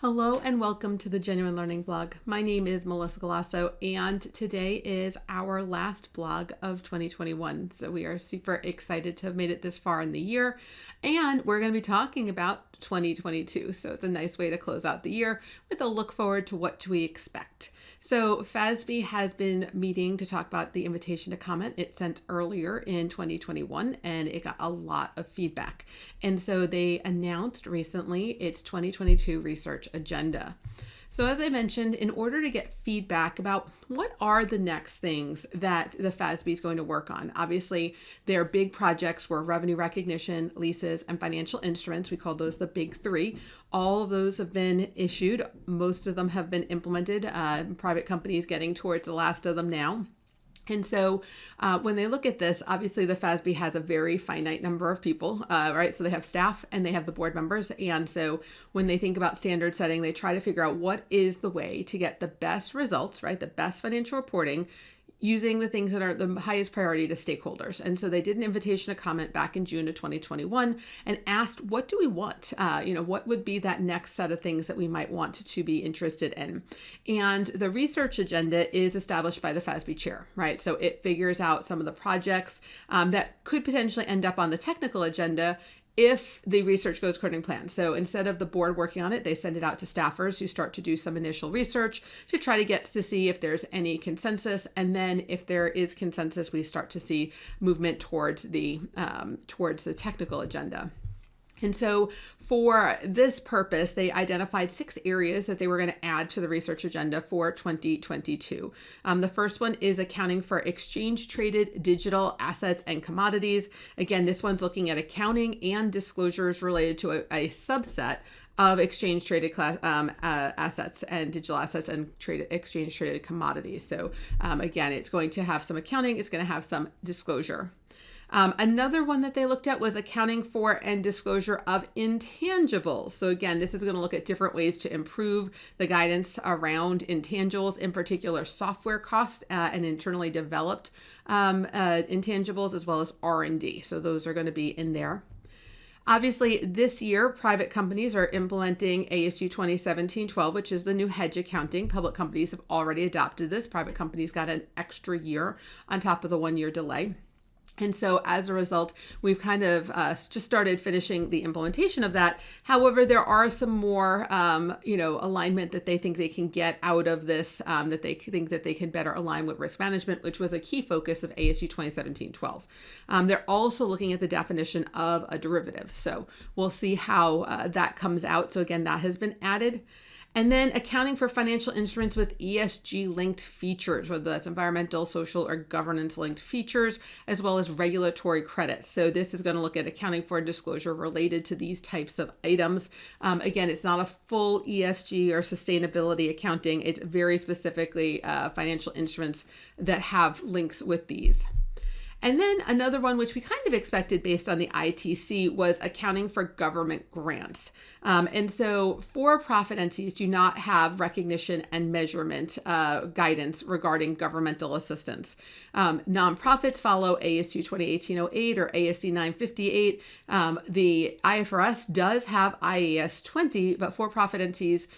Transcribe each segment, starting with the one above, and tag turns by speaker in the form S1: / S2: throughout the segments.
S1: Hello and welcome to the Genuine Learning Blog. My name is Melissa Galasso and today is our last blog of 2021. So we are super excited to have made it this far in the year, and we're going to be talking about 2022. So it's a nice way to close out the year with a look forward to what do we expect. So FASB has been meeting to talk about the invitation to comment it sent earlier in 2021, and it got a lot of feedback. And so they announced recently its 2022 research agenda. So as I mentioned, in order to get feedback about what are the next things that the FASB is going to work on, obviously their big projects were revenue recognition, leases, and financial instruments. We call those the big three. All of those have been issued. Most of them have been implemented. Private companies getting towards the last of them now. And so when they look at this, obviously the FASB has a very finite number of people, right? So they have staff and they have the board members. And so when they think about standard setting, they try to figure out what is the way to get the best results, right? The best financial reporting using the things that are the highest priority to stakeholders. And so they did an invitation to comment back in June of 2021 and asked, what do we want? What would be that next set of things that we might want to be interested in? And the research agenda is established by the FASB chair, right? So it figures out some of the projects that could potentially end up on the technical agenda if the research goes according to plan. So instead of the board working on it, they send it out to staffers who start to do some initial research to try to get to see if there's any consensus. And then if there is consensus, we start to see movement towards the technical agenda. And so for this purpose, they identified 6 areas that they were going to add to the research agenda for 2022. The first one is accounting for exchange-traded digital assets and commodities. Again, this one's looking at accounting and disclosures related to a subset of exchange-traded assets and digital assets and exchange-traded commodities. So again, it's going to have some accounting, it's going to have some disclosure. Another one that they looked at was accounting for and disclosure of intangibles. So again, this is going to look at different ways to improve the guidance around intangibles, in particular software costs and internally developed intangibles, as well as R&D. So those are going to be in there. Obviously, this year, private companies are implementing ASU 2017-12, which is the new hedge accounting. Public companies have already adopted this. Private companies got an extra year on top of the 1-year delay. And so as a result, we've kind of just started finishing the implementation of that. However, there are some more, alignment that they think they can get out of this, that they think that they can better align with risk management, which was a key focus of ASU 2017-12. They're also looking at the definition of a derivative. So we'll see how that comes out. So again, that has been added. And then accounting for financial instruments with ESG-linked features, whether that's environmental, social, or governance-linked features, as well as regulatory credits. So this is going to look at accounting for disclosure related to these types of items. Again, it's not a full ESG or sustainability accounting. It's very specifically financial instruments that have links with these. And then another one, which we kind of expected based on the ITC, was accounting for government grants. And so for-profit entities do not have recognition and measurement guidance regarding governmental assistance. Nonprofits follow ASU 2018-08 or ASC 958. The IFRS does have IAS 20, but for-profit entities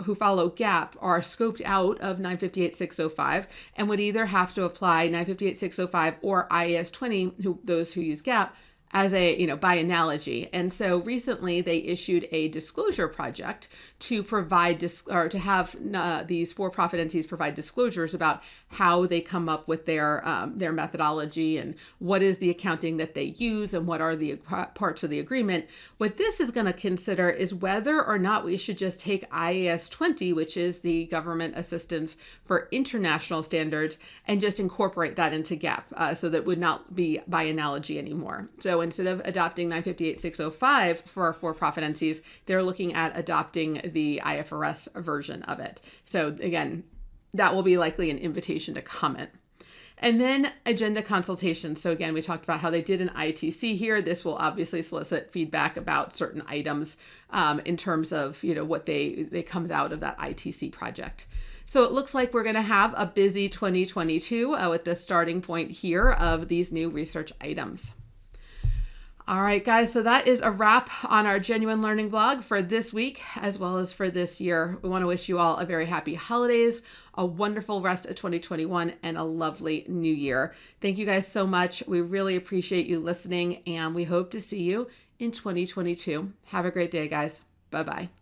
S1: who follow GAAP are scoped out of 958-605 and would either have to apply 958-605 or IAS 20, those who use GAAP, as by analogy. And so recently they issued a disclosure project to provide to have these for-profit entities provide disclosures about how they come up with their methodology and what is the accounting that they use and what are the parts of the agreement. What this is going to consider is whether or not we should just take IAS 20, which is the government assistance for international standards, and just incorporate that into GAAP, so that it would not be by analogy anymore. So instead of adopting 958-605 for for-profit entities, they're looking at adopting the IFRS version of it. So again, that will be likely an invitation to comment. And then agenda consultation. So again, we talked about how they did an ITC here. This will obviously solicit feedback about certain items in terms of what they comes out of that ITC project. So it looks like we're going to have a busy 2022 with the starting point here of these new research items. All right, guys, so that is a wrap on our Genuine Learning blog for this week, as well as for this year. We want to wish you all a very happy holidays, a wonderful rest of 2021, and a lovely new year. Thank you guys so much. We really appreciate you listening, and we hope to see you in 2022. Have a great day, guys. Bye-bye.